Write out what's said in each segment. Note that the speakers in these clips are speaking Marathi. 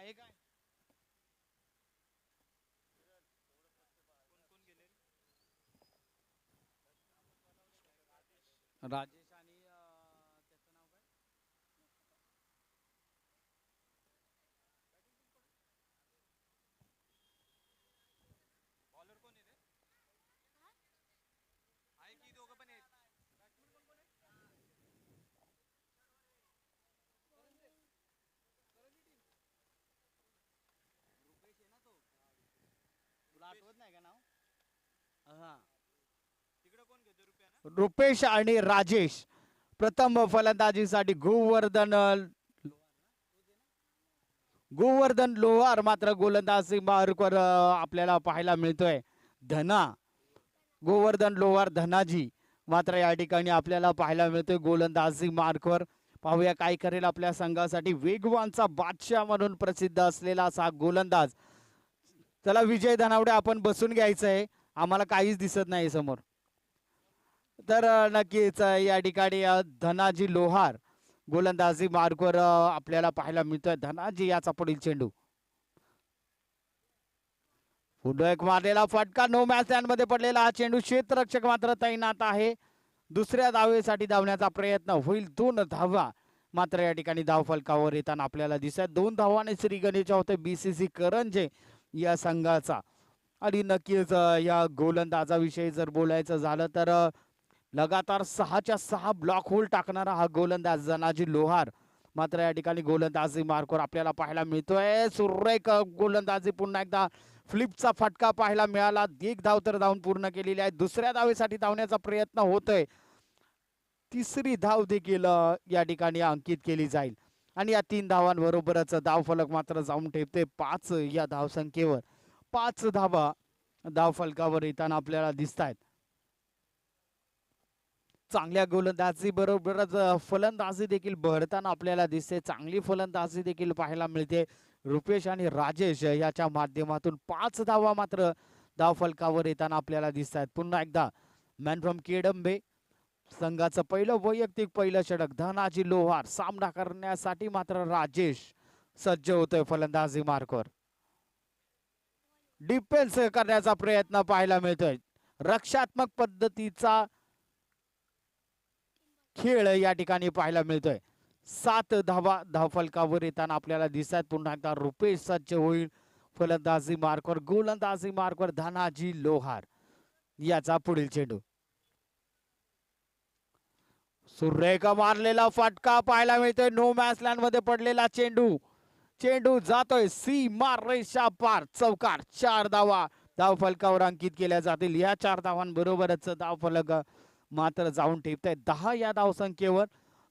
आहे काय? राजेश आणि त्याचं नाव काय? बॉलर कोण आहे रे? आहे की दोघं पण आहेत. बॅट्समन कोण कोण आहे? रुपेश आहे ना तो. तुला आठवत नाही का नाव? हा. तिकडे कोण घेतो रुपया ना? रुपेश आणि राजेश प्रथम फलंदाजीसाठी गोवर्धन लोहार मात्र गोलंदाजी मार्कवर आपल्याला पाहायला मिळतोय. धना गोवर्धन लोहार धनाजी मात्र या ठिकाणी आपल्याला पाहायला मिळतोय गोलंदाजी मार्कवर. पाहूया काय करेल आपल्या संघासाठी वेगवानचा बादशाह म्हणून प्रसिद्ध असलेला असा गोलंदाज. चला विजय धनावडे आपण बसून घ्यायचं आहे, आम्हाला काहीच दिसत नाही समोर. तर नक्कीच या ठिकाणी धनाजी लोहार गोलंदाजी मार्कवर आपल्याला पाहायला मिळतोय. धनाजी याचा पुढील चेंडू पुन्हा एक मारलेला फटका. नो मॅच मध्ये पडलेला हा चेंडू. क्षेत्ररक्षक मात्र तैनात आहे. दुसऱ्या धावेसाठी धावण्याचा प्रयत्न होईल. 2 धावा मात्र या ठिकाणी धाव फलकावर येताना आपल्याला दिसत. 2 धावाने श्री गणेश होते बीसीसी करंजे या संघाचा. आणि नक्कीच या गोलंदाजाविषयी जर बोलायचं झालं तर लगातार 6च्या 6 ब्लॉक होल टाकणारा हा गोलंदाज धनाजी लोहार मात्र या ठिकाणी गोलंदाजी मार्कवर आपल्याला पाहायला मिळतोय. सुरेख गोलंदाजी. पुन्हा एकदा फ्लिपचा फटका पाहायला मिळाला. एक धाव तर धावून पूर्ण केलेली आहे. दुसऱ्या धावेसाठी धावण्याचा प्रयत्न होतोय. तिसरी धाव देखील या ठिकाणी अंकित केली जाईल आणि या 3 धावांबरोबरच धाव फलक मात्र जाऊन ठेवते 5 या धावसंख्येवर. 5 धावा धाव फलकावर येताना आपल्याला दिसत आहेत. चांगल्या गोलंदाजी बरोबरच फलंदाजी देखील बहरताना आपल्याला दिसते. चांगली फलंदाजी देखील पाहायला मिळते रुपेश आणि राजेश याच्या माध्यमातून. 5 धावा मात्र धाव फलकावर येताना आपल्याला दिसत आहेत. पुन्हा एकदा मॅन फ्रॉम केडंबे संघाचं पहिलं वैयक्तिक पहिलं षटक. धनाजी लोहार सामना करण्यासाठी मात्र राजेश सज्ज होतोय फलंदाजी मार्कवर. डिफेन्स करण्याचा प्रयत्न पाहायला मिळतोय. रक्षात्मक पद्धतीचा खेळ या ठिकाणी पाहायला मिळतोय. 7 धावा धावफलकावर येताना आपल्याला दिसतात. पुन्हा एकदा रुपेश सज्ज होईल फलंदाजी मार्कवर. गोलंदाजी मार्कवर धनाजी लोहार याचा पुढील चेंडू. सुरेख मारलेला फटका पाहायला मिळतोय. नो मॅच लँड मध्ये पडलेला चेंडू. चेंडू जातोय सीमा रेषा पार. चौकार. 4 धावा धाव फलकावर अंकित केल्या जातील. या 4 धावांबरोबरच धाव फलक मात्र जाऊन ठेवत आहेत 10 या धावसंख्येवर.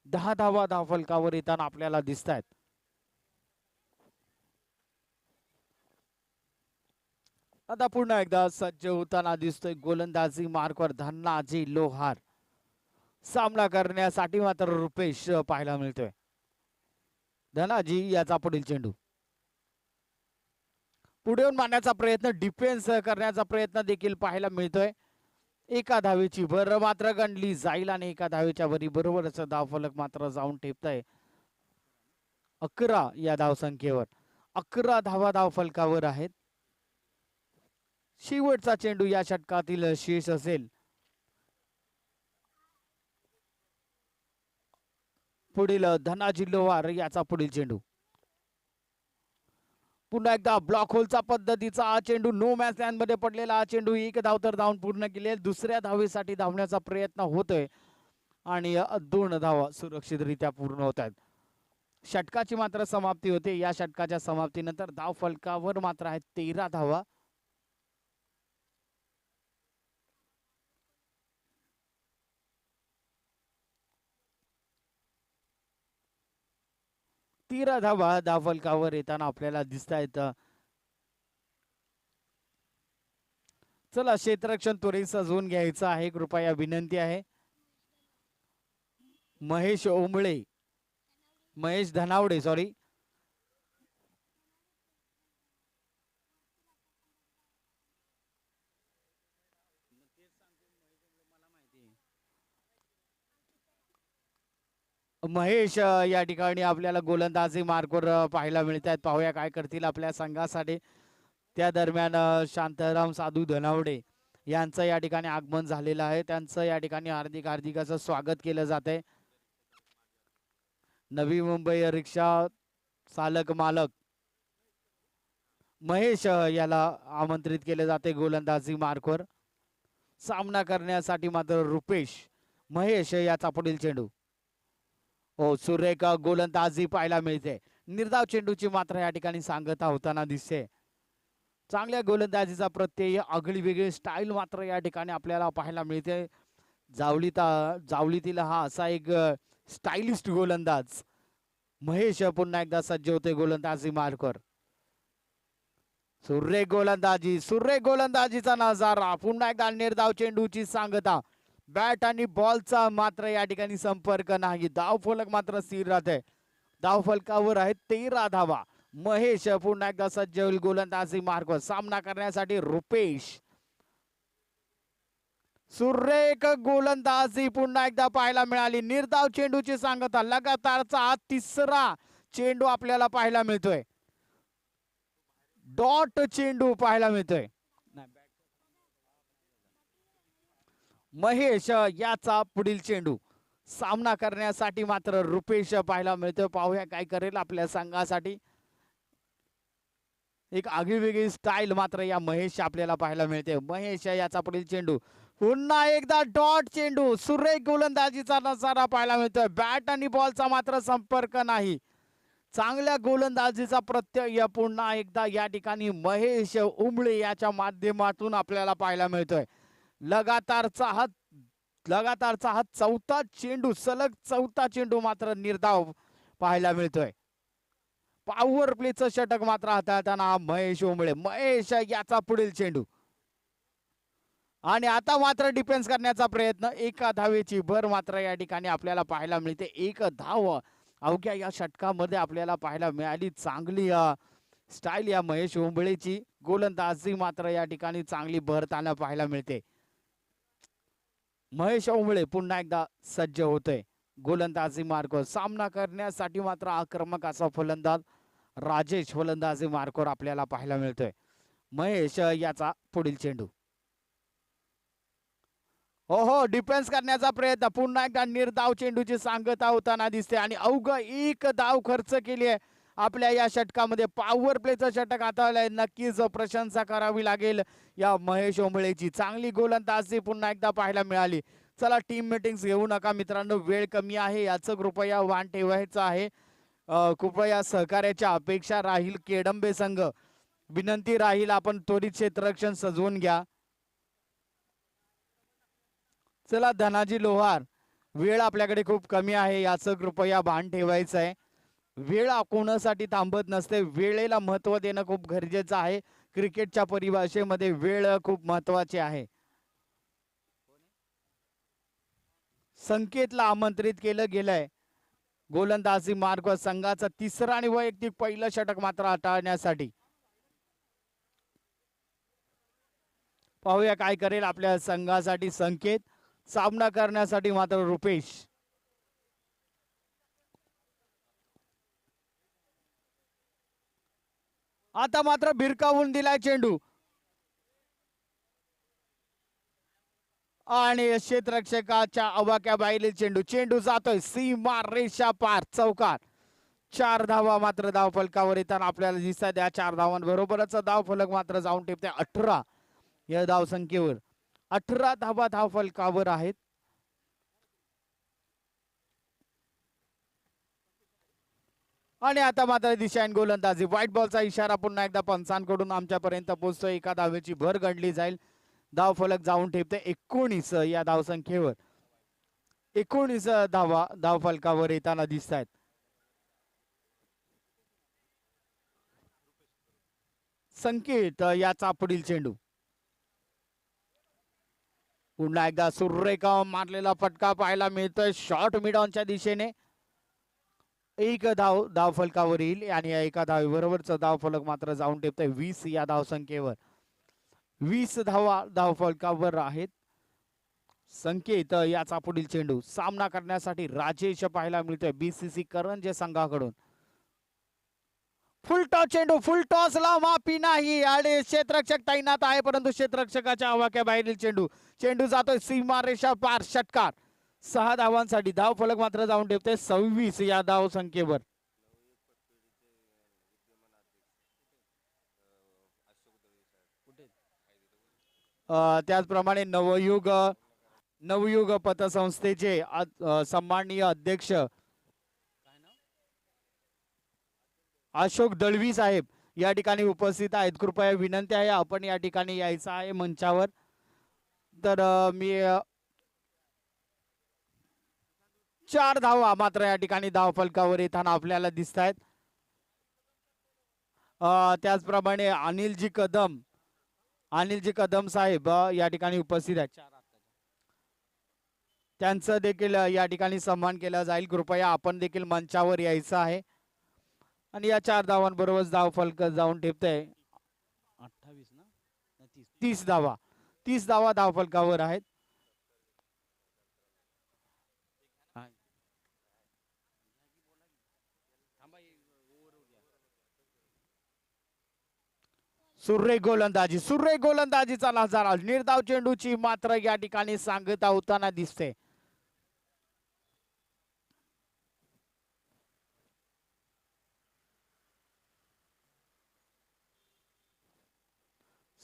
10 धावा धाव फलकावर येताना आपल्याला दिसत आहेत. आता पुन्हा एकदा सज्ज होताना दिसतोय गोलंदाजी मार्कवर धनाजी लोहार. सामना करण्यासाठी मात्र रुपेश पाहायला मिळतोय. धनाजी याचा पुढील चेंडू. पुढे येऊन मारण्याचा प्रयत्न. डिफेन्स करण्याचा प्रयत्न देखील पाहायला मिळतोय. एका धावेची भर मात्र गणली जाईल आणि एका धावेच्या भरी बरोबरच धावफलक मात्र जाऊन ठेपताय 11 या धावसंख्येवर. 11 धावा धावफलकावर आहेत. शेवटचा चेंडू या षटकातील शेष असेल. पुढील धनाजी लोहार याचा पुढील चेंडू. पुन्हा एकदा ब्लॉक होलचा पद्धतीचा हा चेंडू. नो मॅच लँड मध्ये पडलेला हा चेंडू. 1 धाव तर धावून पूर्ण केले. दुसऱ्या धावेसाठी धावण्याचा प्रयत्न होतोय आणि 2 धावा सुरक्षितरित्या पूर्ण होत आहेत. षटकाची मात्र समाप्ती होते. या षटकाच्या समाप्तीनंतर धाव फलकावर मात्र आहेत 13 धावा. धावा धाव फलकावर येताना आपल्याला दिसत आहेत. चला क्षेत्ररक्षण त्वरित सजवून घ्यायचं आहे, कृपया विनंती आहे. महेश ओंबळे, महेश धनावडे सॉरी. महेश या ठिकाणी आपल्याला गोलंदाजी मार्कवर पाहायला मिळत आहेत. पाहूया काय करतील आपल्या संघासाठी. त्या दरम्यान शांताराम साधू धनावडे यांचं या ठिकाणी आगमन झालेलं आहे. त्यांचं या ठिकाणी हार्दिक हार्दिक असं स्वागत केलं जात आहे. नवी मुंबई रिक्षा चालक मालक महेश याला आमंत्रित केले जाते गोलंदाजी मार्कवर. सामना करण्यासाठी मात्र रुपेश. महेश याचा पुढील चेंडू. हो, सुरेख गोलंदाजी पाहायला मिळते. निर्धाव चेंडूची मात्र या ठिकाणी सांगता होताना दिसते. चांगल्या गोलंदाजीचा प्रत्यय, आगळी वेगळी स्टाईल मात्र या ठिकाणी आपल्याला पाहायला मिळते. जावलीतील हा असा एक स्टाइलिस्ट गोलंदाज महेश पुन्हा एकदा सज्ज होते गोलंदाजी मार्कवर. सुरेख गोलंदाजीचा नजारा. पुन्हा एकदा निर्धाव चेंडूची सांगता. बॅट आणि बॉलचा मात्र या ठिकाणी संपर्क नाही. धावफलक मात्र स्थिर राहते. धावफलकावर आहे 13 धावा. महेश पुन्हा एकदा सज्ज होईल गोलंदाजी मार्कवर. सामना करण्यासाठी रुपेश. सुरेख गोलंदाजी पुन्हा एकदा पाहायला मिळाली. निर्धाव चेंडूची सांगता. लगातारचा हा तिसरा चेंडू आपल्याला पाहायला मिळतोय. डॉट चेंडू पाहायला मिळतोय. महेश याचा पुढील चेंडू. सामना करण्यासाठी मात्र रुपेश पाहायला मिळतोय. पाहूया काय करेल आपल्या संघासाठी. एक आगळीवेगळी स्टाईल मात्र या महेश आपल्याला पाहायला मिळते. महेश याचा पुढील चेंडू. पुन्हा एकदा डॉट चेंडू. सुरेख गोलंदाजीचा नजारा पाहायला मिळतोय. बॅट आणि बॉलचा मात्र संपर्क नाही. चांगल्या गोलंदाजीचा प्रत्यय पुन्हा एकदा या ठिकाणी महेश उमळे याच्या माध्यमातून आपल्याला पाहायला मिळतोय. लगातारचा हा चौथा चेंडू, सलग चौथा चेंडू मात्र निर्धाव पाहायला मिळतोय. पॉवर प्लेचं षटक मात्र हाताळताना हा महेश उमळे. महेश याचा पुढील चेंडू. आणि आता मात्र डिफेन्स करण्याचा प्रयत्न. एका धावेची भर मात्र या ठिकाणी आपल्याला पाहायला मिळते. एक धाव अवघ्या या षटकामध्ये आपल्याला पाहायला मिळाली. चांगली स्टाईल या महेश उंबळेची. गोलंदाजी मात्र या ठिकाणी चांगली भरताना पाहायला मिळते. महेश उंबळे पुन्हा एकदा सज्ज होतोय गोलंदाजी मार्कवर. सामना करण्यासाठी मात्र आक्रमक असा फलंदाज राजेश फलंदाजी मार्कवर आपल्याला पाहायला मिळतोय. महेश याचा पुढील चेंडू. हो, डिफेन्स करण्याचा प्रयत्न. पुन्हा एकदा निर्धाव चेंडूची सांगता होताना दिसते. आणि अवघ एक धाव खर्च केली आहे आपल्या या षटकामध्ये. पॉवर प्लेचं षटक हाताळलंय. नक्कीच प्रशंसा करावी लागेल या महेश उंबळेची. चांगली गोलंदाजी पुन्हा एकदा पाहायला मिळाली. चला, टीम मीटिंग्स घेऊ नका मित्रांनो, वेळ कमी आहे याचं कृपया भान ठेवायचं आहे. कृपया सहकार्याच्या अपेक्षा राहील केडंबे संघ. विनंती राहील आपण त्वरित क्षेत्ररक्षण सजवून घ्या. चला, धनाजी लोहार, वेळ आपल्याकडे खूप कमी आहे याचं कृपया भान ठेवायचं आहे. वेळ कोणासाठी थांबत नसते. वेळेला महत्व देणं खूप गरजेचं आहे. क्रिकेटच्या परिभाषेमध्ये वेळ खूप महत्वाची आहे. संकेतला आमंत्रित केलं गेलंय गोलंदाजी मार्कवर संघाचा तिसरा आणि वैयक्तिक पहिलं षटक मात्र हाताळण्यासाठी. पाहूया काय करेल आपल्या संघासाठी संकेत. सामना करण्यासाठी मात्र रुपेश. आता मात्र भिरकावून दिलाय चेंडू. आणि क्षेत्ररक्षकाच्या अवाक्या बाहेरील चेंडू. चेंडू जातोय सीमा रेषा पार चौकार. 4 धावा मात्र धावफलकावर येताना आपल्याला दिसतात. या 4 धावांबरोबरच धावफलक मात्र जाऊन टिपते 18 या धावसंख्येवर. 18 धावा धावफलकावर आहेत. आणि आता मात्र दिशाहीन गोलंदाजी. व्हाईट बॉलचा इशारा पुन्हा एकदा पंचांकडून आमच्यापर्यंत पोहोचतोय. एका धावेची भर गणली जाईल. धावफलक जाऊन ठेवते 19 या धावसंख्येवर. 19 धावा धावफलकावर येताना दिसत आहेत. संकेत याचा पुढील चेंडू. पुन्हा एकदा सुरेख मारलेला फटका पाहायला मिळतोय शॉर्ट मिड ऑनच्या दिशेने. एक धावफलकावर येईल आणि एका धावेबरोबरच धावफलक मात्र जाऊन ठेवतोय 20 या धावसंख्येवर. 20 धावा धावफलकावर आहेत. संकेत याचा पुढील चेंडू सामना करण्यासाठी राजेश पाहायला मिळतोय बीसीसी करंजे संघाकडून. फुल टॉस चेंडू, फुल टॉस ला माफी नाही आणि क्षेत्ररक्षक तैनात आहे, परंतु क्षेत्ररक्षकाच्या आवाक्याबाहेरील चेंडू. चेंडू जातोय सीमारेषा पार, षटकार. 6 धावांसाठी धाव फलक मात्र जाऊन ठेवते 26 या धाव संख्येवर. त्याचप्रमाणे नवयुग पतसंस्थेचे सन्माननीय अध्यक्ष अशोक दळवी साहेब या ठिकाणी उपस्थित आहेत. कृपया विनंती आहे आपण या ठिकाणी यायचं आहे मंचावर. तर मी 4 धावा मात्र या ठिकाणी धाव फलकावर येताना आपल्याला दिसत आहेत. त्याचप्रमाणे अनिलजी कदम साहेब या ठिकाणी उपस्थित आहेत. त्यांचं देखील या ठिकाणी सन्मान केला जाईल. कृपया आपण देखील मंचावर यायचं आहे. आणि या 4 धावांबरोबर धाव फलक जाऊन ठेवतंय 28 ना 30 धावा धाव फलकावर आहेत. सुरेख गोलंदाजीचा नजारा. निर्धाव चेंडूची मात्र या ठिकाणी सांगता होताना दिसते.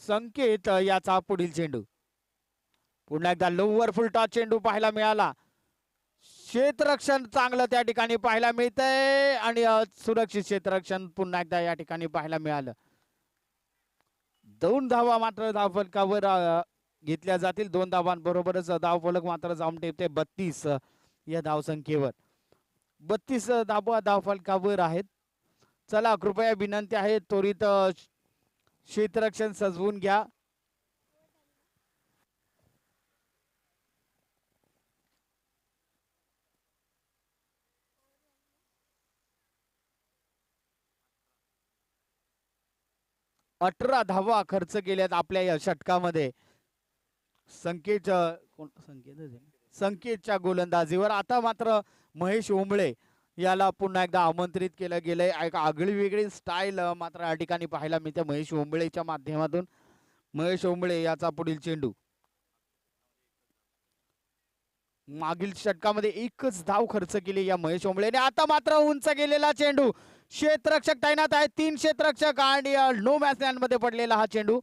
संकेत याचा पुढील चेंडू पुन्हा एकदा लोवर फुल टॉस चेंडू पाहायला मिळाला. क्षेत्ररक्षण चांगलं त्या ठिकाणी पाहायला मिळतंय आणि सुरक्षित क्षेत्ररक्षण पुन्हा एकदा या ठिकाणी पाहायला मिळालं. 2 धावा मात्र धाव फलकावर घेतल्या जातील. 2 धावांबरोबरच धाव फलक मात्र जाऊन ठेवते 32 या धाव संख्येवर. 32 धावा धाव फलकावर आहेत. चला कृपया विनंती आहे त्वरित क्षेत्ररक्षण सजवून घ्या. अठरा धावा खर्च केल्यात आपल्या या षटकामध्ये संकेतच्या गोलंदाजीवर. आता मात्र महेश ओंबळे याला पुन्हा एकदा आमंत्रित केलं गेलंय. एक आगळी वेगळी स्टाईल मात्र या ठिकाणी पाहायला मिळते महेश ओंबळेच्या माध्यमातून. महेश ओंबळे याचा पुढील चेंडू मागील षटकामध्ये 1च धाव खर्च केली या महेश ओंबळेने. आता मात्र उंच गेलेला चेंडू. क्षेत्ररक्षक तैनात आहे. 3 क्षेत्ररक्षक आणि नो मॅच मध्ये पडलेला हा चेंडू.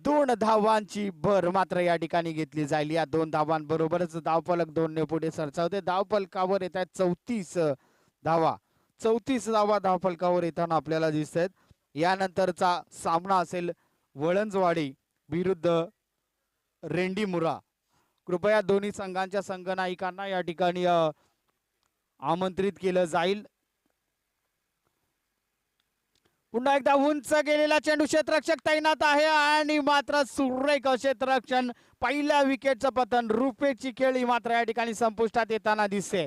2 धावांची भर मात्र या ठिकाणी घेतली जाईल. या 2 धावांबरोबरच धावफलक 2 ने पुढे सरसावते. धावफलकावर येत आहेत 34 धावा. 34 धावा धावफलकावर येताना आपल्याला दिसत आहेत. यानंतरचा सामना असेल वळंजवाडी विरुद्ध रेंडीमुरा. कृपया दोन्ही संघांच्या संघनायकांना या ठिकाणी आमंत्रित केलं जाईल. पुन्हा एकदा उंच गेलेला चेंडू. क्षेत्ररक्षक तैनात आहे आणि मात्र सुरेख क्षेत्ररक्षण. पहिल्या विकेटचं पतन. रुपेची खेळी मात्र या ठिकाणी संपुष्टात येताना दिसते.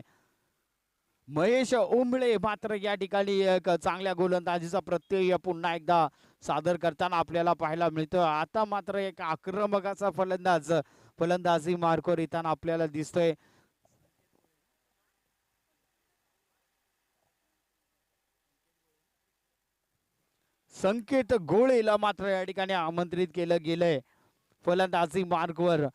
महेश ओंबळे मात्र या ठिकाणी एक चांगल्या गोलंदाजीचा प्रत्यय पुन्हा एकदा सादर करताना आपल्याला पाहायला मिळतो. आता मात्र एक आक्रमक असा फलंदाजी मार्कवर येताना आपल्याला दिसतोय. संकेत गोळेला मात्र या ठिकाणी आमंत्रित केलं गेलंय फलंदाजी मार्कवर.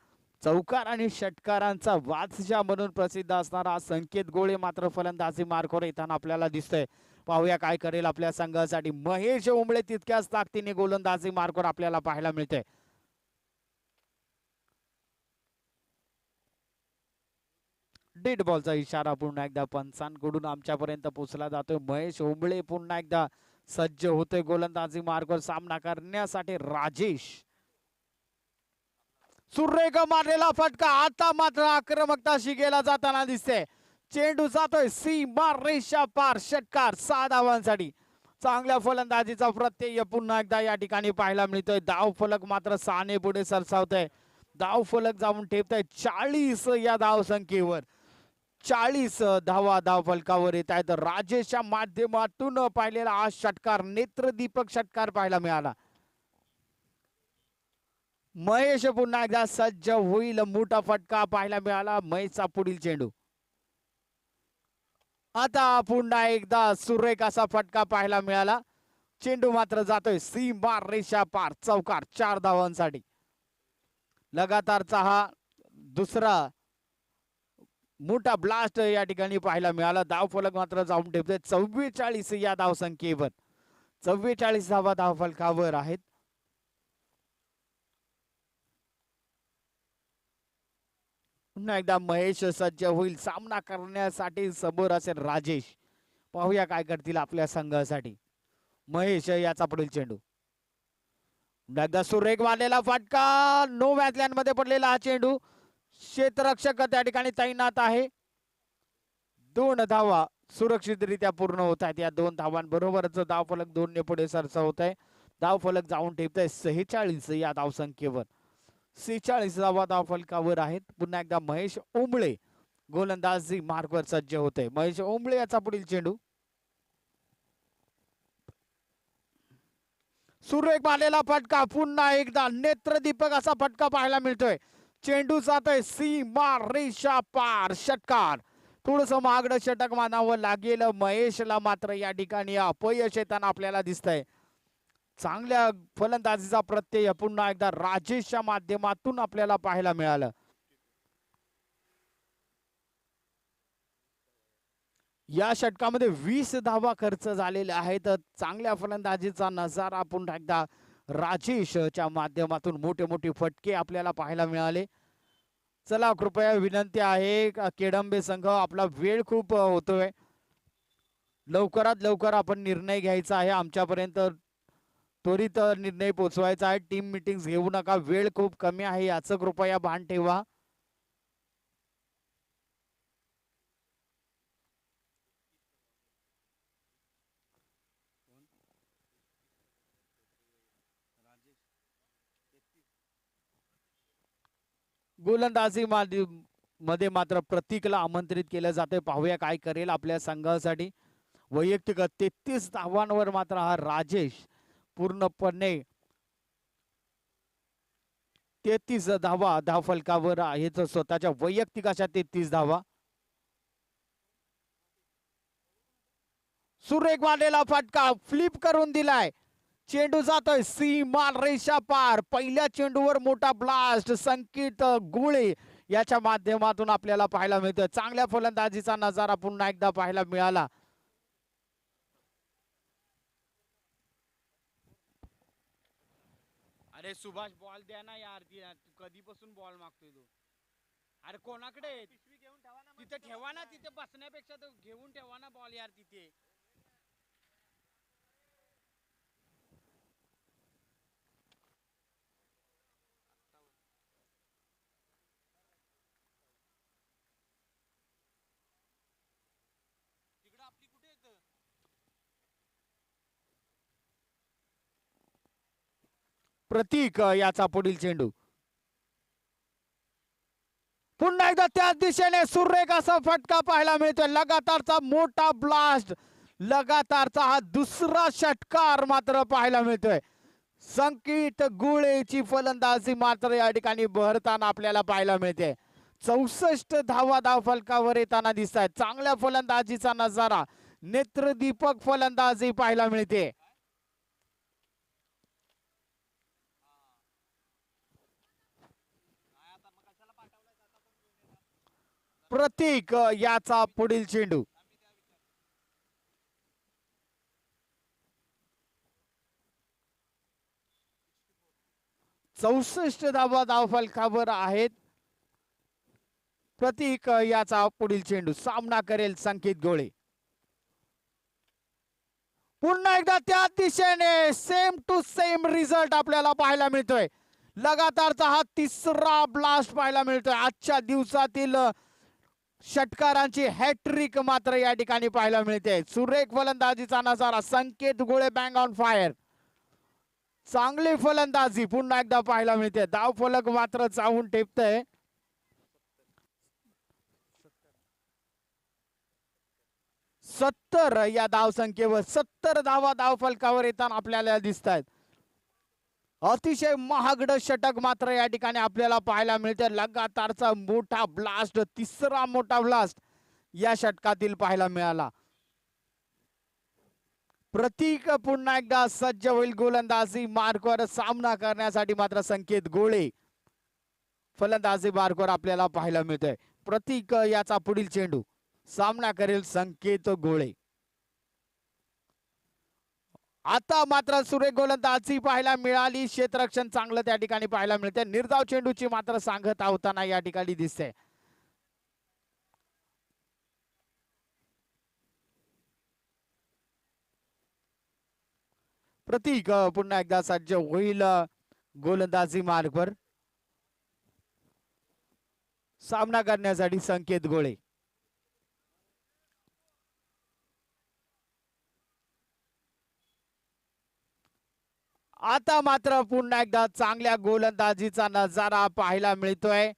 चौकार आणि षटकारांचा वादशाह म्हणून प्रसिद्ध असणारा संकेत गोळे मात्र फलंदाजी मार्कवर येताना आपल्याला दिसतोय. पाहूया काय करेल आपल्या संघासाठी महेश ओंबळे. तितक्याच ताकदीने गोलंदाजी मार्कवर आपल्याला पाहायला मिळते. डेड बॉलचा इशारा पुन्हा एकदा पंचांकडून आमच्यापर्यंत पोहोचला जातोय. महेश ओंबळे पुन्हा एकदा सज्ज होतोय गोलंदाजी मार्गवर सामना करण्यासाठी. राजेश सुरेख मारलेला फटका. आता मात्र आक्रमकता शिकेला जाताना दिसते. चेंडू जातोय सीमा रेषा पार, षटकार. 6 धावांसाठी चांगल्या फलंदाजीचा प्रत्यय पुन्हा एकदा या ठिकाणी पाहायला मिळतोय. धाव फलक मात्र 6 ने पुढे सरसावतोय. धाव फलक जाऊन ठेवतोय 40 या धाव संख्येवर. 40 धावा धाव फलकावर येत आहेत. राजेशच्या माध्यमातून पाहिलेला हा षटकार नेत्रदीपक षटकार पाहायला मिळाला. महेश पुन्हा एकदा सज्ज होईल, मोठा फटका पाहायला मिळाला महेशचा पुढील चेंडू. आता पुन्हा एकदा सुरेख असा फटका पाहायला मिळाला. चेंडू मात्र जातोय सीमा रेषा पार, चौकार 4 धावांसाठी. लगातारचा हा दुसरा मोठा ब्लास्ट या ठिकाणी पाहायला मिळाला. धावफलक मात्र जाऊन ठेवतोय 44 या धावसंख्येवर. 44 धावा धावफलकावर आहेत. पुन्हा एकदा महेश सज्ज होईल, सामना करण्यासाठी समोर असेल राजेश. पाहूया काय करतील आपल्या संघासाठी. महेश याचा पुढील चेंडू. एकदा सुरेख मारलेला फटका, नो मॅच मध्ये पडलेला हा चेंडू. क्षेत्ररक्षक त्या ठिकाणी तैनात आहे. 2 धावा सुरक्षितरित्या पूर्ण होत आहेत. या 2 धावांबरोबरच धावफलक 2 ने पुढे सरसावत आहे. धावफलक जाऊन ठेवतोय 46 या धावसंख्येवर. 46 धावा धावफलकावर आहेत. पुन्हा एकदा महेश ओंबळे गोलंदाजी मार्कवर सज्ज होते. महेश ओंबळे याचा पुढील चेंडू. सुरेख मारलेला फटका, पुन्हा एकदा नेत्रदीपक असा फटका पाहायला मिळतोय. चेंडू जातोय सीमा रेषा पार, षटकार. थोडस महागड षटक मानावं लागेल महेशला, मात्र या ठिकाणी अपयश येताना आपल्याला दिसतंय. चांगल्या फलंदाजीचा प्रत्यय पुन्हा एकदा राजेशच्या माध्यमातून आपल्याला पाहायला मिळालं. या षटकामध्ये 20 धावा खर्च झालेल्या आहेत. चांगल्या फलंदाजीचा नजारा पुन्हा एकदा राजेशच्या माध्यमातून मोठे मोठे फटके आपल्याला पाहायला मिळाले. चला कृपया विनंती आहे, केडंबे संघ आपला वेळ खूप होतोय, लवकरात लवकर आपण निर्णय घ्यायचा आहे. आमच्यापर्यंत त्वरित निर्णय पोहोचवायचा आहे. टीम मीटिंग्स घेऊ नका, वेळ खूप कमी आहे याचं कृपया भान ठेवा. गोलंदाजी मध्ये मात्र प्रतीकला आमंत्रित केलं जाते. पाहूया काय करेल आपल्या संघासाठी. वैयक्तिक 33 धावांवर मात्र हा राजेश पूर्णपणे 33 धावा धावफलकावर आहेत. स्वतःच्या वैयक्तिक अशा 33 धावा. सुरेख मारलेला फटका, फ्लिप करून दिलाय. चेंडू जातोय सीमा रेषा पार. पहिल्या चेंडूवर मोठा ब्लास्ट संकेत गुळे याच्या माध्यमातून आपल्याला पाहायला मिळतोय. चांगल्या फलंदाजीचा नजारा पुन्हा एकदा पाहायला मिळाला. अरे सुभाष बॉल द्या ना यार, कधीपासून बॉल मागतोय तू? अरे कोणाकडे तिथे ठेवा ना, तिथे बसण्यापेक्षा तो घेऊन ठेवा ना बॉल यार तिथे. प्रतीक याचा पुढील चेंडू. पुन्हा एकदा त्याच दिशेने सुरेख असा फटका पाहायला मिळतोय. लगातारचा मोठा ब्लास्ट, लगातारचा हा दुसरा षटकार मात्र पाहायला मिळतोय. संकेत गुळेची फलंदाजी मात्र या ठिकाणी बहरताना आपल्याला पाहायला मिळते. 64 धावा धावफलकावर येताना दिसत आहेत. चांगल्या फलंदाजीचा नजारा, नेत्रदीपक फलंदाजी पाहायला मिळते. प्रतीक याचा पुढील चेंडू. चौसष्ट धावा धावफलकावर आहेत. प्रतीक याचा पुढील चेंडू. सामना करेल संकेत गोळे. पुन्हा एकदा त्या दिशेने सेम टू सेम रिझल्ट आपल्याला पाहायला मिळतोय. लगातारचा हा तिसरा ब्लास्ट पाहायला मिळतोय. आजच्या दिवसातील षटकारांची हॅट्रिक मात्र या ठिकाणी पाहायला मिळते. सुरेख फलंदाजीचा नजारा, संकेत गोळे बँग ऑन फायर. चांगली फलंदाजी पुन्हा एकदा पाहायला मिळते. धावफलक मात्र चावून ठेवतंय. 70 या धावसंख्येवर 70 धावा धावफलकावर येताना आपल्याला दिसत आहेत. अतिशय महागड षटक मात्र या ठिकाणी आपल्याला पाहायला मिळते. लगातारचा मोठा ब्लास्ट, तिसरा मोठा ब्लास्ट या षटकातील पाहायला मिळाला. प्रतीक पुन्हा एकदा सज्ज होईल गोलंदाजी मार्कवर सामना करण्यासाठी. मात्र संकेत गोळे फलंदाजी मार्कवर आपल्याला पाहायला मिळतोय. प्रतीक याचा पुढील चेंडू सामना करेल संकेत गोळे. आता मात्र सुरेख गोलंदाजी पाहायला मिळाली. क्षेत्ररक्षण चांगलं त्या ठिकाणी पाहायला मिळते. निर्धाव चेंडूची मात्र सांगता होताना या ठिकाणी दिसते. प्रतीक पुन्हा एकदा सज्ज होईल गोलंदाजी मार्गवर सामना करण्यासाठी संकेत गोळे. आता मात्र पुन्हा एकदा चांगल्या गोलंदाजीचा नजारा पाहायला मिळतोय.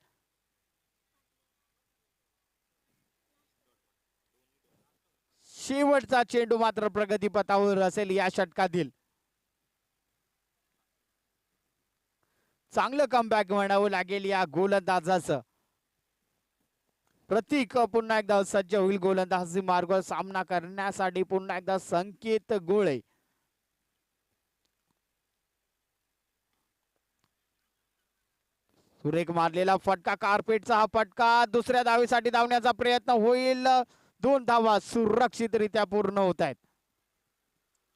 शेवटचा चेंडू मात्र प्रगतीपथावर असेल या षटकातील. चांगलं कमबॅक म्हणावं लागेल या गोलंदाजाचं. प्रतीक पुन्हा एकदा सज्ज होईल गोलंदाजी मार्गावर सामना करण्यासाठी. पुन्हा एकदा संकेत गोळे. सुरेख मारलेला फटका, कार्पेटचा हा फटका. दुसऱ्या धावेसाठी धावण्याचा प्रयत्न होईल. 2 धावा सुरक्षितरित्या पूर्ण होत आहेत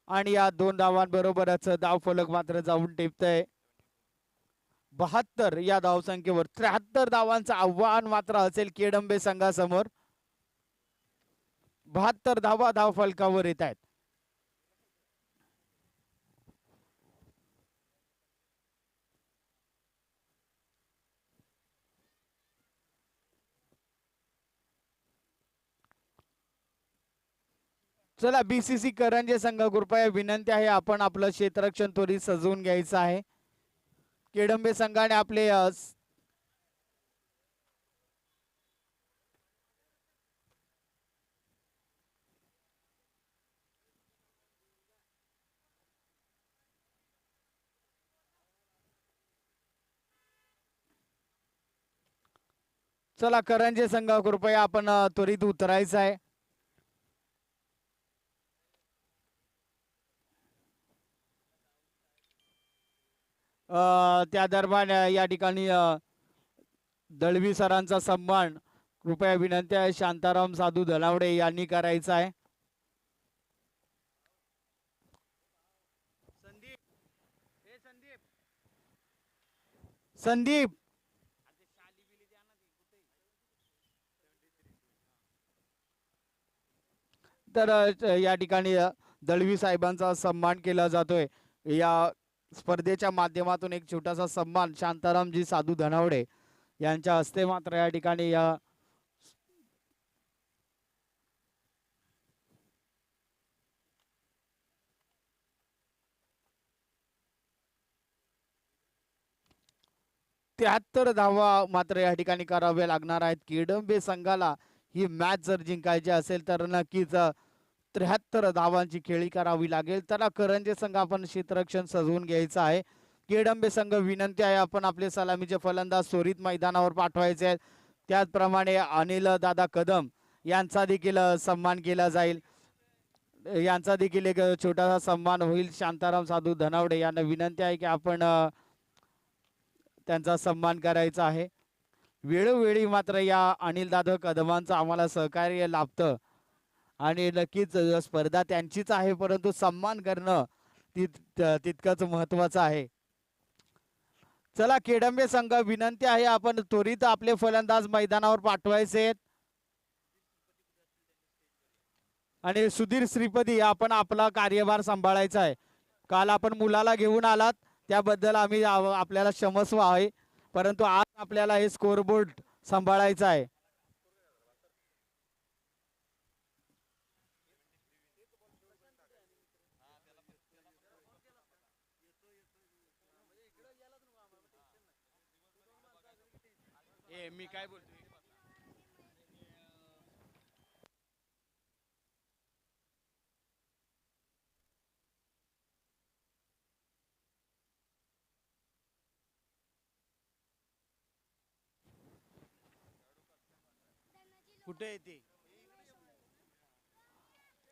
आणि या 2 धावांबरोबरच धावफलक मात्र जाऊन टिपतंय 72 या धावसंख्येवर. 73 धावांचं आव्हान मात्र असेल केडंबे संघासमोर. 72 धावा धावफलकावर येत आहेत. चला बीसीसी करंजे संघ कृपया विनंती आहे, आपण आपलं क्षेत्ररक्षण त्वरित सजवून घ्यायचं आहे. केडंबे संघाने आपले चला करंजे संघ कृपया आपण त्वरित उतरायचं आहे. त्या दरम्यान या ठिकाणी दळवी सरांचा सन्मान कृपया विनंती आहे शांताराम साधू धनावडे यांनी करायचा आहे. संदीप तर या ठिकाणी दळवी साहेबांचा सन्मान केला जातोय. या स्पर्धेच्या माध्यमातून एक छोटासा सन्मान शांतारामजी साधू धनावडे यांच्या हस्ते मात्र या ठिकाणी या त्र्याहत्तर धावा मात्र या ठिकाणी कराव्या लागणार आहेत. केडंबे संघाला ही मॅच जर जिंकायची असेल तर नक्कीच 73 धावांची खेळी करावी लागेल. त्याला करंजे संघ आपण क्षेत्ररक्षण सजवून घ्यायचं आहे. केडंबे संघ विनंती आहे आपण आपले सलामीचे फलंदाज त्वरित मैदानावर पाठवायचे आहेत. त्याचप्रमाणे अनिल दादा कदम यांचा देखील सन्मान केला जाईल. यांचा देखील एक छोटासा सन्मान होईल. शांताराम साधू धनावडे यांना विनंती आहे की आपण त्यांचा सन्मान करायचा आहे. वेळोवेळी मात्र या अनिल दादा कदमांचं आम्हाला सहकार्य लाभतं आणि नक्कीच स्पर्धा त्यांचीच आहे, परंतु सन्मान करणं तितकंच महत्वाचं आहे. चला केडंबे संघ विनंती आहे आपण त्वरित आपले फलंदाज मैदानावर पाठवायचे आणि सुधीर श्रीपती आपण आपला कार्यभार सांभाळायचा आहे. काल आपण मुलाला घेऊन आलात त्याबद्दल आम्ही आपल्याला क्षमस्व आहे, परंतु आज आपल्याला हे स्कोरबोर्ड सांभाळायचा आहे. मी काय बोलतो कुठे येते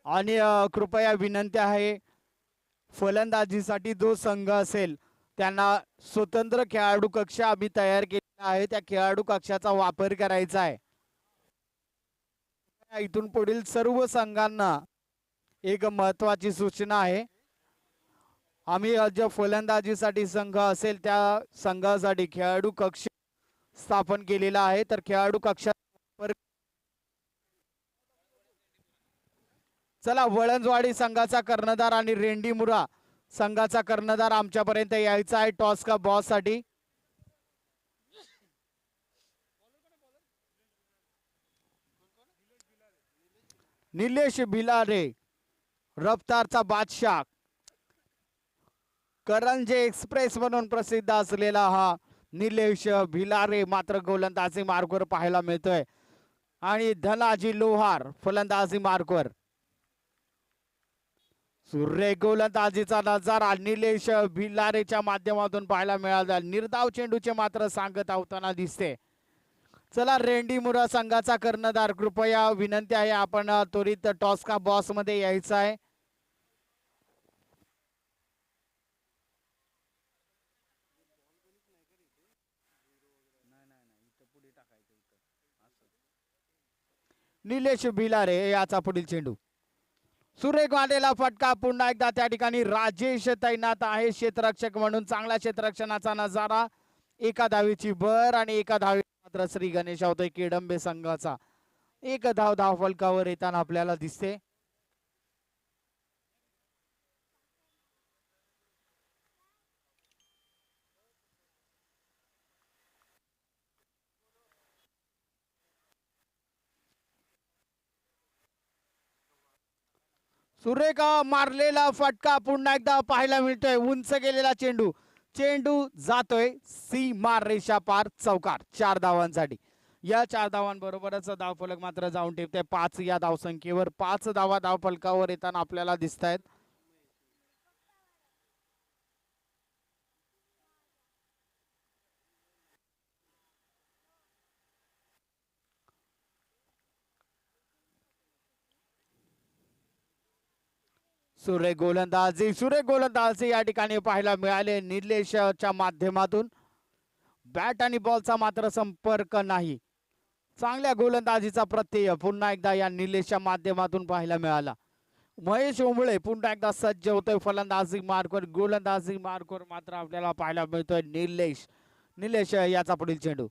आणि कृपया विनंती आहे फलंदाजीसाठी जो संघ असेल त्यांना स्वतंत्र खेळाडू कक्ष आम्ही तयार केलेला आहे त्या खेळाडू कक्षाचा वापर करायचा आहे इथून पुढील सर्व संघांना एक महत्वाची सूचना आहे आम्ही जो फलंदाजीसाठी संघ असेल त्या संघासाठी खेळाडू कक्ष स्थापन केलेला आहे तर खेळाडू कक्षा चला वळणजवाडी संघाचा कर्णधार आणि रेंडीमुरा संघाचा कर्णधार आमच्यापर्यंत यायचा आहे टॉस का बॉस साठी निलेश भिलारे रफ्तारचा बादशाह करंजे एक्सप्रेस म्हणून प्रसिद्ध असलेला हा निलेश भिलारे मात्र गोलंदाजी मार्कवर पाहायला मिळतोय आणि धनाजी लोहार फलंदाजी मार्कवर सूर्य गोलंदाजीचा नजारा निलेश भिलारेच्या माध्यमातून पाहायला मिळाला निर्धाव चेंडूचे मात्र सांगत आवताना दिसते चला रेंडीमुरा संघाचा कर्णधार कृपया विनंती आहे आपण त्वरित टॉस का बॉस मध्ये यायचं आहे निलेश भिलारे याचा पुढील चेंडू सुरेख वाढलेला फटका पुन्हा एकदा त्या ठिकाणी राजेश तैनात आहे क्षेत्ररक्षक म्हणून चांगला क्षेत्ररक्षणाचा नजारा एका धावेची भर आणि एका धावे मात्र श्री गणेश होतोय केडंबे संघाचा एक धाव फलकावर येताना आपल्याला दिसते सुरेख मारलेला फटका पुन्हा एकदा पाहायला मिळतोय उंच गेलेला चेंडू चेंडू जातोय सीमा रेषा पार चौकार 4 धावांसाठी या 4 धावांबरोबरच धावफलक मात्र जाऊन ठेवते 5 या धावसंख्येवर 5 धावा धावफलकावर येताना आपल्याला दिसत आहेत सूर्य गोलंदाजी या ठिकाणी पाहायला मिळाले निलेशच्या माध्यमातून बॅट आणि बॉलचा मात्र संपर्क नाही चांगल्या गोलंदाजीचा प्रत्यय पुन्हा एकदा या निलेशच्या माध्यमातून पाहायला मिळाला महेश ओंबळे पुन्हा एकदा सज्ज होतोय फलंदाजी मार्कवर गोलंदाजी मार्कवर मात्र आपल्याला पाहायला मिळतोय निलेश याचा पुढील चेंडू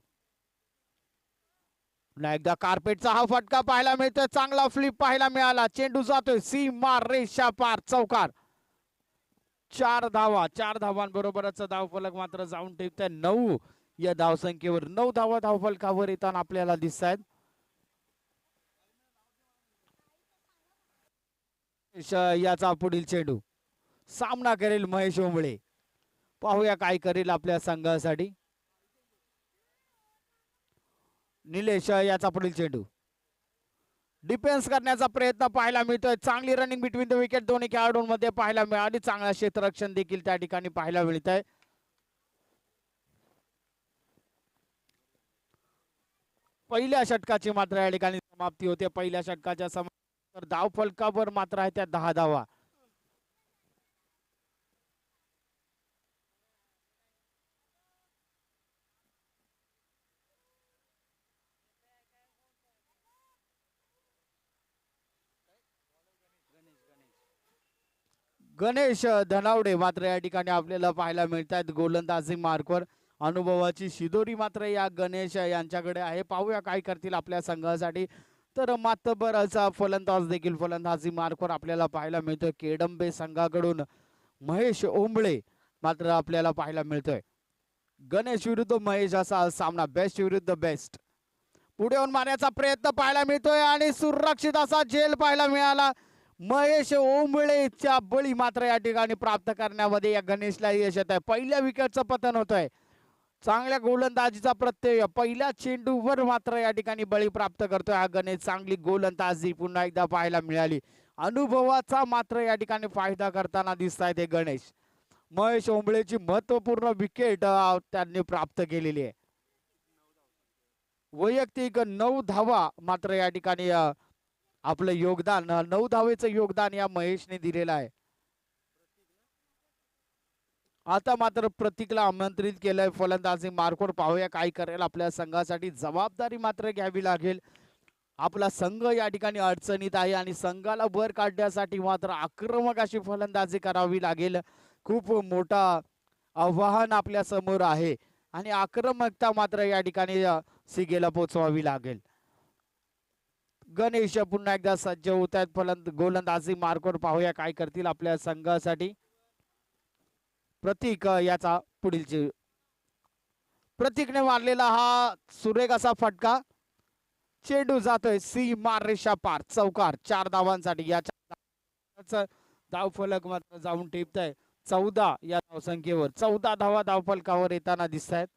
पुन्हा एकदा कार्पेटचा हा फटका पाहायला मिळतोय चांगला फ्लिप पाहायला मिळाला चेंडू जातोय सीमा रेषा पार चौकार 4 धावांबरोबरच धावफलक मात्र जाऊन ठेवतोय 9 या धावसंख्येवर 9 धावा धावफलकावर येताना आपल्याला दिसत आहेत याचा पुढील चेंडू सामना करेल महेश ओंबळे पाहूया काय करेल आपल्या संघासाठी निलेश याचा पुढील चेंडू डिफेन्स करण्याचा प्रयत्न पाहायला मिळतोय चांगली रनिंग बिटवीन द विकेट दोन्ही खेळाडूंमध्ये पाहायला मिळाली चांगला क्षेत्ररक्षण देखील त्या ठिकाणी पाहायला मिळत आहे पहिल्या षटकाची मात्र या ठिकाणी समाप्ती होते पहिल्या षटकाच्या समाप्तीवर धाव फलकावर मात्र आहे त्या 10 धावा गणेश धनावडे मात्र या ठिकाणी आपल्याला पाहायला मिळतात गोलंदाजी मार्कवर अनुभवाची शिदोरी मात्र या गणेश यांच्याकडे आहे पाहूया काय करतील आपल्या संघासाठी तर मातबर असा फलंदाज देखील फलंदाजी मार्कवर आपल्याला पाहायला मिळतोय केडंबे संघाकडून महेश ओंबळे मात्र आपल्याला पाहायला मिळतोय गणेश विरुद्ध महेश असा सामना बेस्ट विरुद्ध बेस्ट पुढे येऊन मारण्याचा प्रयत्न पाहायला मिळतोय आणि सुरक्षित असा झेल पाहायला मिळाला महेश ओंबळेच्या बळी मात्र या ठिकाणी प्राप्त करण्यामध्ये या गणेशला यश येत आहे पहिल्या विकेटचं पतन होत आहे चांगल्या गोलंदाजीचा प्रत्यय पहिल्या चेंडूवर मात्र या ठिकाणी बळी प्राप्त करतोय हा गणेश चांगली गोलंदाजी पुन्हा एकदा पाहायला मिळाली अनुभवाचा मात्र या ठिकाणी फायदा करताना दिसत आहेत हे गणेश महेश ओंबळेची महत्वपूर्ण विकेट त्यांनी प्राप्त केलेली आहे वैयक्तिक 9 धावा मात्र या ठिकाणी आपलं योगदान 9 धावेचं योगदान या महेशने दिलेलं आहे. आता मात्र प्रतीकला आमंत्रित केलंय फलंदाजी मार्कवर. पाहूया काय करेल. आपल्या संघासाठी जबाबदारी मात्र घ्यावी लागेल. आपला संघ या ठिकाणी अडचणीत आहे आणि संघाला वर काढण्यासाठी मात्र आक्रमक अशी फलंदाजी करावी लागेल. खूप मोठा आव्हान आपल्या समोर आहे आणि आक्रमकता मात्र या ठिकाणी सीगेला पोचवावी लागेल. गणेश पुन्हा एकदा सज्ज होत आहेत गोलंदाजी मार्कवर. पाहूया काय करतील आपल्या संघासाठी. प्रतीक याचा पुढील प्रतीकने मारलेला हा सुरेख असा फटका. चेंडू जातोय सीमा रेषा पार. चौकार 4 धावांसाठी. याच्या धावफलक मात्र जाऊन टिपत आहे 14 या धावसंख्येवर. 14 धावा धावफलकावर येताना दिसत आहेत.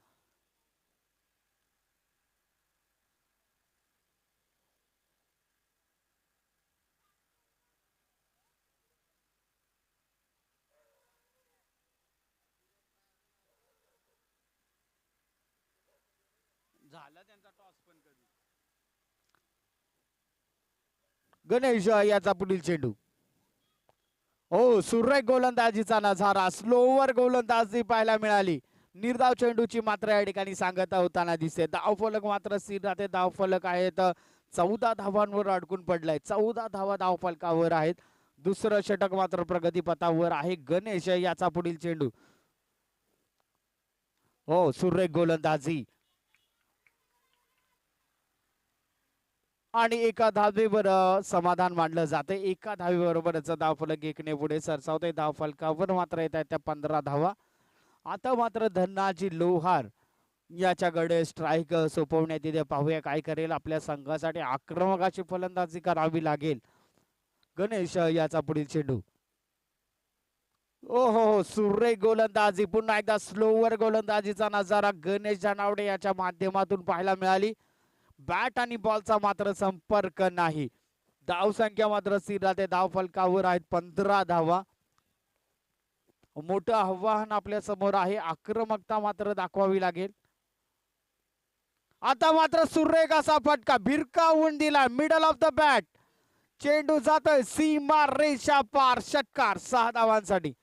झाला त्यांचा टॉस पण कधी. गणेश याचा पुढील चेंडू. हो, सुरेख गोलंदाजीचा नजारा. स्लोवर गोलंदाजी पाहायला मिळाली. निर्धाव चेंडूची मात्र या ठिकाणी सांगता होताना दिसते. धावफलक मात्र स्थिर राहते. धावफलक आहेत 14 धावांवर अडकून पडलाय. 14 धावा धावफलकावर आहेत. दुसरं षटक मात्र प्रगतीपथावर आहे. गणेश याचा पुढील चेंडू. हो, सुरेख गोलंदाजी आणि एका धावेवर समाधान मानलं जाते. एका धावेबरोबरच धावफलक 1ने पुढे सरसावते. धावफलकावर मात्र येत आहेत त्या 15 धावा. आता मात्र धनाजी लोहार याच्याकडे स्ट्राईक सोपवण्यात येते. पाहूया काय करेल. आपल्या संघासाठी आक्रमक अशी फलंदाजी करावी लागेल. गणेश याचा पुढील चेंडू. हो, सुरेख गोलंदाजी. पुन्हा एकदा स्लोवर गोलंदाजीचा नजारा गणेश जनावडे याच्या माध्यमातून पाहायला मिळाली. बॅट आणि बॉलचा मात्र संपर्क नाही. धावसंख्या मात्र स्थिर राहते. धावफलकावर आहेत 15 धावा. मोठं आव्हान आपल्या समोर आहे. आक्रमकता मात्र दाखवावी लागेल. आता मात्र सुरेख असा फटका भिरकावून दिला मिडल ऑफ द बॅट. चेंडू जातोय सीमा रेषा पार. षटकार 6 धावांसाठी.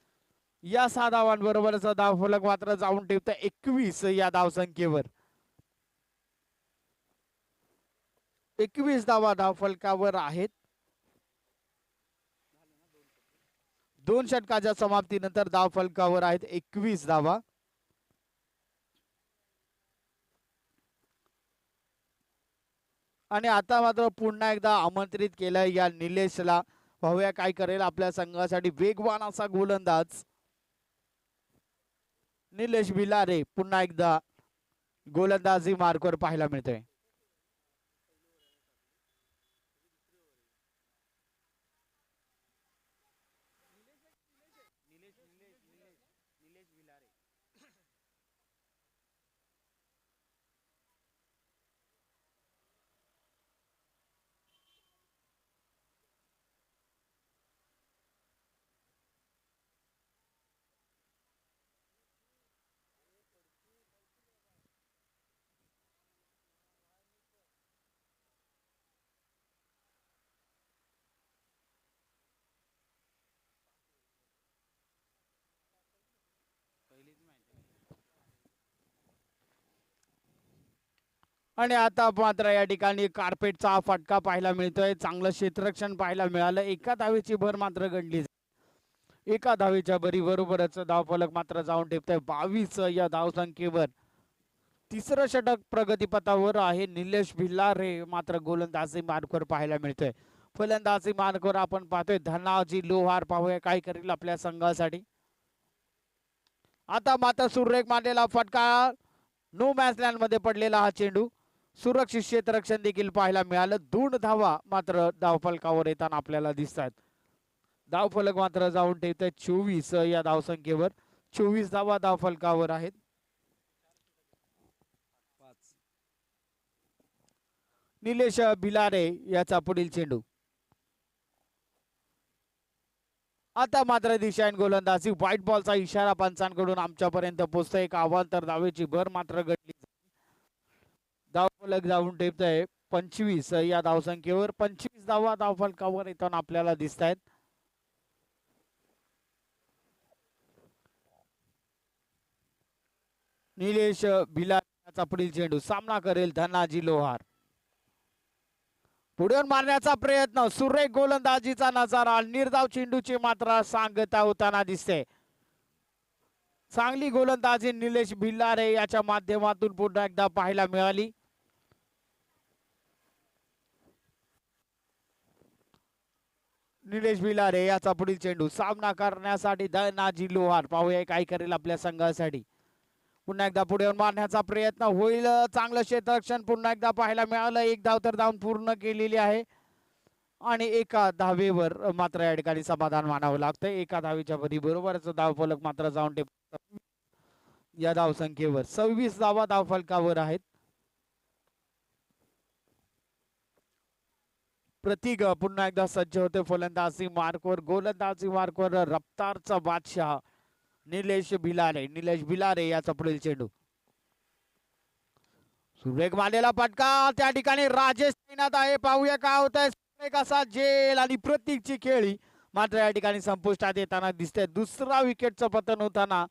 या 6 धावांबरोबरच धावफलक मात्र जाऊन ठेवतोय 21 या धावसंख्येवर. 21 धावा धावफलकावर आहेत. 2 षटकाच्या समाप्तीनंतर धावफलकावर आहेत 21 धावा. आणि आता मात्र पुन्हा एकदा आमंत्रित केलंय या निलेशला. पाहूया काय करेल. आपल्या संघासाठी वेगवान असा गोलंदाज निलेश भिलारे पुन्हा एकदा गोलंदाजी मार्कवर पाहायला मिळतोय. आणि आता मात्र या ठिकाणी कार्पेटचा फटका पाहायला मिळतोय. चांगलं क्षेत्ररक्षण पाहायला मिळालं. एका धावेची भर मात्र गणली. एका धावेच्या भरी बरोबरच धावफलक मात्र जाऊन ठेवतोय 22 या धावसंख्येवर. तिसरं षटक प्रगतीपथावर आहे. निलेश भिल्लारे मात्र गोलंदाजी मार्कवर पाहायला मिळतोय. फलंदाजी मार्कवर आपण पाहतोय धनाजी लोहार. पाहूया काय करेल आपल्या संघासाठी. आता मात्र सुरेख मारलेला फटका. नो मॅच लँड मध्ये पडलेला हा चेंडू. सुरक्षित क्षेत्ररक्षण देखील पाहायला मिळालं. 2 धावा मात्र धावफलकावर येताना आपल्याला दिसतात. धावफलक मात्र जाऊन ठेवतोय 24 या धावसंख्येवर. 24 धावा धावफलकावर आहेत. निलेश भिलारे याचा पुढील चेंडू. आता मात्र दिशाहीन गोलंदाजी. व्हाईट बॉलचा इशारा पंचांकडून आमच्यापर्यंत पोहोचतोय. एक आव्हान तर धावेची भर मात्र गडली. धाव फलक जाऊन टेपतोय 25 या धावसंख्येवर. 25 धावा धावफलकावर येताना आपल्याला दिसत आहेत. निलेश भिलारेचा पुढील चेंडू सामना करेल धनाजी लोहार. पुढे मारण्याचा प्रयत्न, सुरेख गोलंदाजीचा नजारा. निर्धाव चेंडूची मात्रा सांगता होताना दिसते. चांगली गोलंदाजी निलेश भिलारे याच्या माध्यमातून पुन्हा एकदा पाहायला मिळाली. निलेश भिलारे याचा पुढील चेंडू सामना करण्यासाठी धनाजी लोहार. पाहूया काय करेल आपल्या संघासाठी. पुन्हा एकदा पुढे मारण्याचा प्रयत्न होईल. चांगलं क्षेत्ररक्षण पुन्हा एकदा पाहायला मिळालं. एक धाव तर धावून पूर्ण केलेली आहे आणि एका धावेवर मात्र या ठिकाणी समाधान मानावं लागतं. एका धावेच्या बरोबरच धावफलक मात्र जाऊन या धावसंख्येवर 26 धावा धावफलकावर आहेत. प्रतीक पुन्हा एकदा सज्ज होते फलंदाजी मार्कवर. गोलंदाजी मार्कवर रफ्तारचा बादशाह निलेश भिलारे. निलेश भिलारे याचा पुढील चेंडू सुरेख मारलेला फटका. त्या ठिकाणी राजेश तैनात आहे. पाहूया काय होत आहे. सुरेख असा झेल आणि प्रतीकची खेळी मात्र या ठिकाणी संपुष्टात येताना दिसते. दुसरा विकेटचं पतन होताना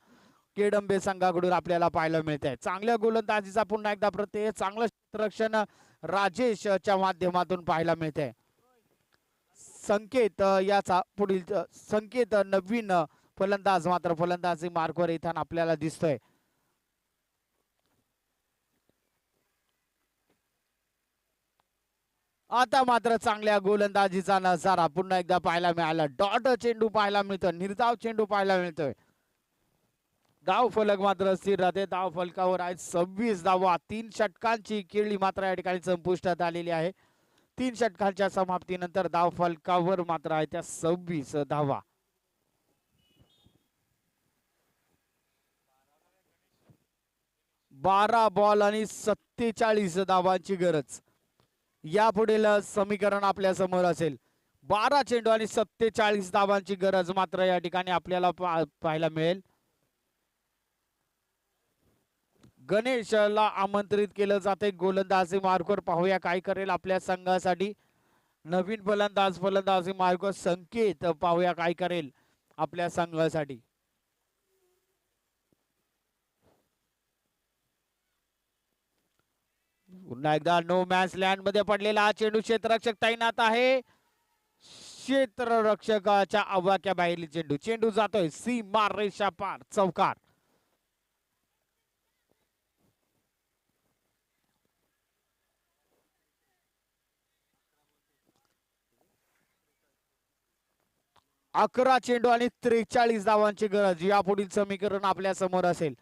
केडंबे संघाकडून आपल्याला पाहायला मिळते. चांगल्या गोलंदाजीचा पुन्हा एकदा प्रत्यय, चांगलं क्षेत्ररक्षण राजेशच्या माध्यमातून पाहायला मिळते. संकेत याचा पुढील संकेत नवीन फलंदाज मात्र फलंदाजी मार्कवर येताना आपल्याला दिसतोय. आता मात्र चांगल्या गोलंदाजीचा नजारा पुन्हा एकदा पाहायला मिळाला. डॉट चेंडू पाहायला मिळतोय, निर्धाव चेंडू पाहायला मिळतोय. धाव फलक मात्र स्थिर राहते. धाव फलकावर आहेत 26 धावा. 3 षटकांची खेळी मात्र या ठिकाणी संपुष्टात आलेली आहे. 3 षटकांच्या समाप्तीनंतर धाव फलकावर मात्र आहे त्या 26 धावा. 12 बॉल आणि 47 धावांची गरज. यापुढील समीकरण आपल्या समोर असेल. 12 चेंडू आणि 47 धावांची गरज मात्र या ठिकाणी आपल्याला पाहायला मिळेल. गणेशला आमंत्रित केलं जाते गोलंदाजी मार्कवर. पाहूया काय करेल आपल्या संघासाठी नवीन फलंदाजी मार्कवर संकेत. पाहूया काय करेल आपल्या संघासाठी. पुन्हा एकदा नो मॅच लँड मध्ये पडलेला हा चेंडू. क्षेत्ररक्षक तैनात आहे. क्षेत्ररक्षकाच्या आवाक्या बाहेरील चेंडू. चेंडू जातोय सीमा रेषा पार, चौकार. अकरा चेंडू आणि 43 धावांची गरज. यापुढील समीकरण आपल्या समोर असेल.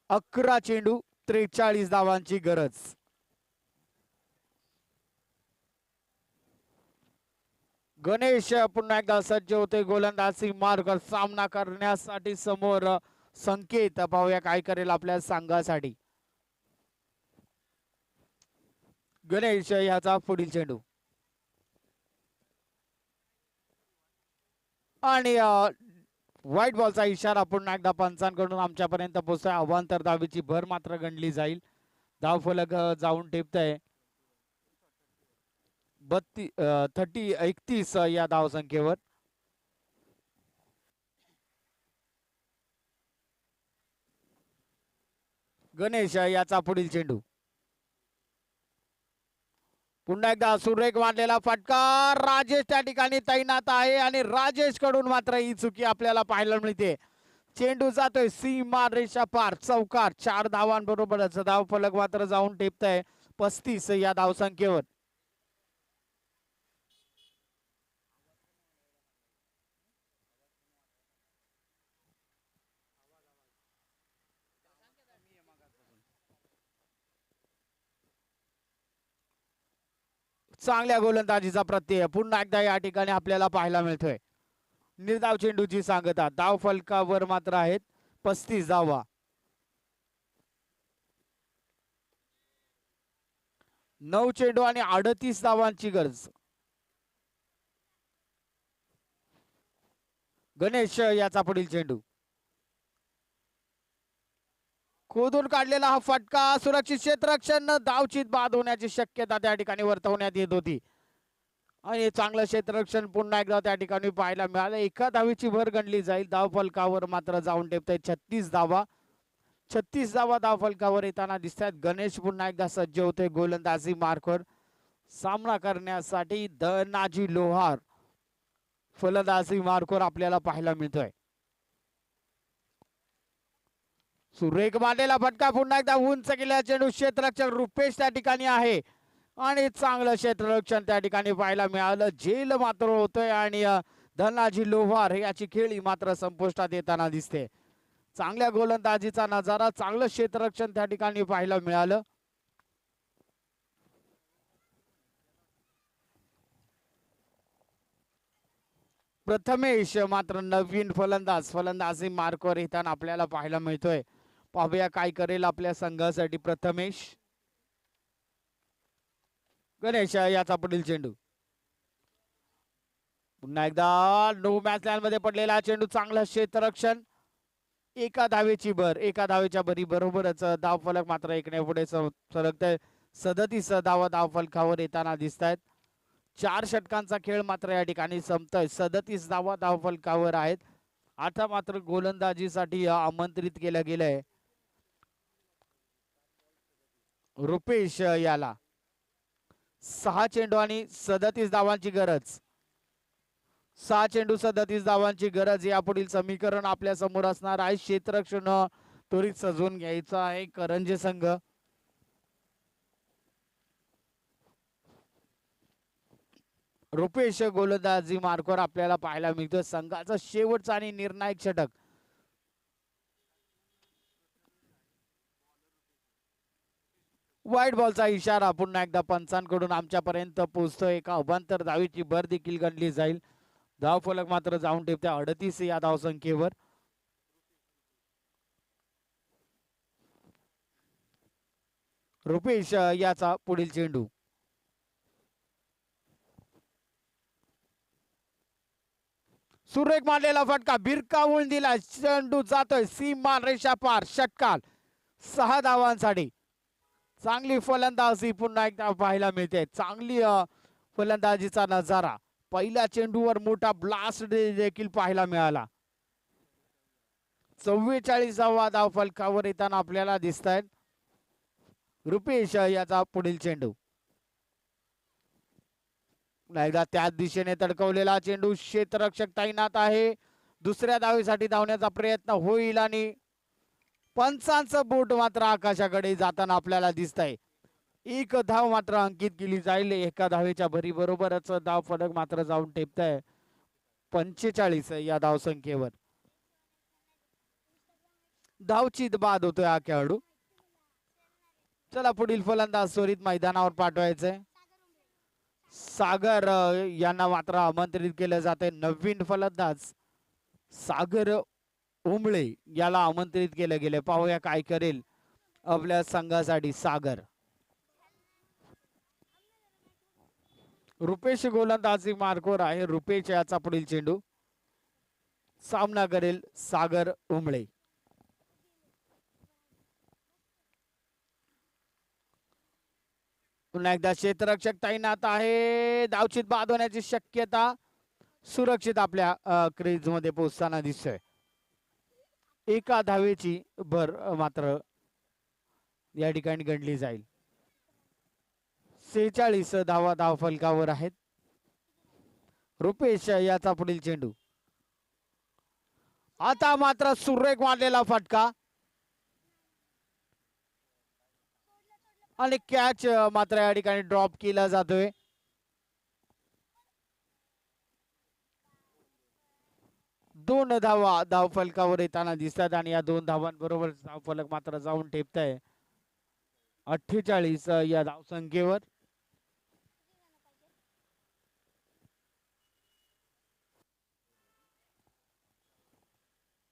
11 चेंडू 43 धावांची गरज. गणेश पुन्हा एकदा सज्ज होते गोलंदाजी मार्ग सामना करण्यासाठी. समोर संकेत. पाहूया काय करेल आपल्या संघासाठी. गणेश याचा पुढील चेंडू आणि व्हाईट बॉलचा इशारा पुन्हा एकदा पंचांकडून आमच्यापर्यंत पोहोचतोय. अवांतर धावेची भर मात्र गणली जाईल. धाव फलक जाऊन टेपतय 31 या धाव संख्येवर. गणेश याचा पुढील चेंडू पुन्हा एकदा सुरेख मारलेला फटका. राजेश त्या ठिकाणी तैनात आहे आणि राजेश कडून मात्र ही चुकी आपल्याला पाहायला मिळते. चेंडू जातोय सीमा रेषा पार, चौकार. 4 धावांबरोबरच धाव फलक मात्र जाऊन टेपतय 35 या धाव संख्येवर. चांगल्या गोलंदाजीचा प्रत्यय पुन्हा एकदा या ठिकाणी आपल्याला पाहायला मिळतोय. निर्धाव चेंडूची सांगता. धाव फलकावर मात्र आहेत 35 धावा. 9 चेंडू आणि 38 धावांची गरज. गणेश याचा पुढील चेंडू खोदून काढलेला हा फटका सुरक्षित क्षेत्ररक्षण धावचीत बाद होण्याची शक्यता त्या ठिकाणी वर्तवण्यात येत होती आणि चांगलं क्षेत्ररक्षण पुन्हा एकदा त्या ठिकाणी पाहायला मिळालं. एका धावेची भर गणली जाईल. धाव फलकावर मात्र जाऊन ठेवतोय 36 धावा. 36 धावा धाव फलकावर येताना दिसतात. गणेश पुन्हा एकदा सज्ज होते गोलंदाजी मार्कवर सामना करण्यासाठी. धनाजी लोहार फलंदाजी मार्कवर आपल्याला पाहायला मिळतोय. सुरेख मारलेला फटका पुन्हा एकदा उंच केला चेंडू क्षेत्ररक्षक रुपेश त्या ठिकाणी आहे आणि चांगलं क्षेत्ररक्षण त्या ठिकाणी पाहायला मिळालं. झेल मात्र होतोय आणि धनाजी लोहार याची खेळी मात्र संपुष्टात येताना दिसते. चांगल्या गोलंदाजीचा नजारा, चांगलं क्षेत्ररक्षण त्या ठिकाणी पाहायला मिळालं. प्रथमेश मात्र नवीन फलंदाजी मार्कवर येताना आपल्याला पाहायला मिळतोय. पाहूया काय करेल आपल्या संघासाठी प्रथमेश. गणेश याचा पुढील चेंडू पुन्हा एकदा नो मॅच लाईन मध्ये पडलेला चेंडू. चांगलं क्षेत्ररक्षण. एका धावेची भर, एका धावेच्या भरी बरोबरच धाव फलक मात्र एकने पुढे सरकतोय. 37 धावा धाव फलकावर येताना दिसत आहेत. 4 षटकांचा खेळ मात्र या ठिकाणी संपतोय. 37 धावा धाव फलकावर आहेत. आता मात्र गोलंदाजीसाठी आमंत्रित केलं गेलंय रुपेश याला. 6 चेंडू आणि 37 धावांची गरज. 6 चेंडू 37 धावांची गरज. यापुढील समीकरण आपल्या समोर असणार आहे. क्षेत्ररक्षण त्वरित सजवून घ्यायचं आहे करंजे संघ. रुपेश गोलंदाजी मार्कवर आपल्याला पाहायला मिळतो. संघाचा शेवटचा आणि निर्णायक षटक. वाईट बॉलचा इशारा पुन्हा एकदा पंचांकडून आमच्यापर्यंत पोहोचतोय. एका अभांतर धावीची भर देखील गणली जाईल. धाव फलक मात्र जाऊन ठेवते 38 या धाव संख्येवर. रुपेश याचा पुढील चेंडू. सुरेख मारलेला फटका भिरकावून दिला. चेंडू जातोय सीमा रेषा पार. षटकार 6 धावांसाठी. चांगली फलंदाजी पुन्हा एकदा पाहायला मिळते. चांगली फलंदाजीचा नजारा. पहिल्या चेंडूवर मोठा ब्लास्ट देखील पाहायला मिळाला. 44वा धाव फलकावर येताना आपल्याला दिसत आहेत. रुपेश याचा पुढील चेंडू. एकदा त्याच दिशेने तडकवलेला चेंडू. क्षेत्ररक्षक तैनात आहे. दुसऱ्या धावेसाठी धावण्याचा प्रयत्न होईल आणि पंचांचं बोट मात्र आकाशाकडे जाताना आपल्याला दिसतंय. 1 धाव मात्र अंकित केली जाईल. एका धावेच्या भरी बरोबरच धाव फलक मात्र जाऊन टेपतंय 45 या धाव संख्येवर. धावचीत बाद होतोय हा खेळाडू. चला पुढील फलंदाज त्वरित मैदानावर पाठवायचंय. सागर यांना मात्र आमंत्रित केलं जाते. नवीन फलंदाज सागर उमळे याला आमंत्रित केलं गेले. पाहूया काय करेल आपल्या संघासाठी सागर. रुपेश गोलंदाजी मार्कवर आहे. रुपेश याचा पुढील चेंडू. सामना करेल सागर उमळे. पुन्हा एकदा क्षेत्ररक्षक तैनात आहे. धावचीत बाद होण्याची शक्यता. सुरक्षित आपल्या क्रीज मध्ये पोहोचताना दिसतोय. एका धावेची भर मात्र या ठिकाणी गणली जाईल. 46 धावा धाव फलकावर आहेत. रुपेश याचा पुढील चेंडू. आता मात्र सुरेख मारलेला फटका आणि कॅच मात्र या ठिकाणी ड्रॉप केला जातोय. दोन धावा धाव फलकावर येताना दिसतात आणि या 2 धावांबरोबर धाव फलक मात्र जाऊन ठेपताय 48 या धाव संख्येवर.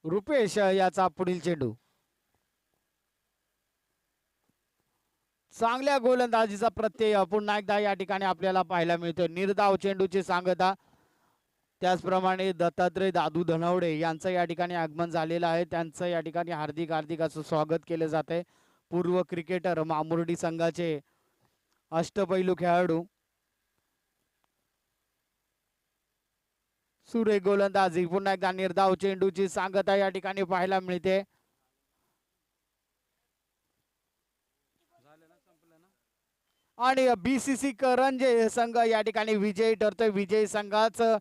रुपेश याचा पुढील चेंडू. चांगल्या गोलंदाजीचा प्रत्यय पुन्हा एकदा या ठिकाणी आपल्याला पाहायला मिळतो. निर्धाव चेंडूची सांगता. त्याचप्रमाणे दत्तात्रय दादू धनवडे यांचं या ठिकाणी आगमन झालेलं आहे. त्यांचं या ठिकाणी हार्दिक हार्दिक असं स्वागत केलं जात आहे. पूर्व क्रिकेटर मामुर्डी संघाचे अष्टपैलू खेळाडू, सुरेख गोलंदाजी, पुन्हा एकदा निर्धाव चेंडूची सांगता या ठिकाणी पाहायला मिळते. आणि BCC करंजे संघ या ठिकाणी विजयी ठरतोय. विजयी संघाचं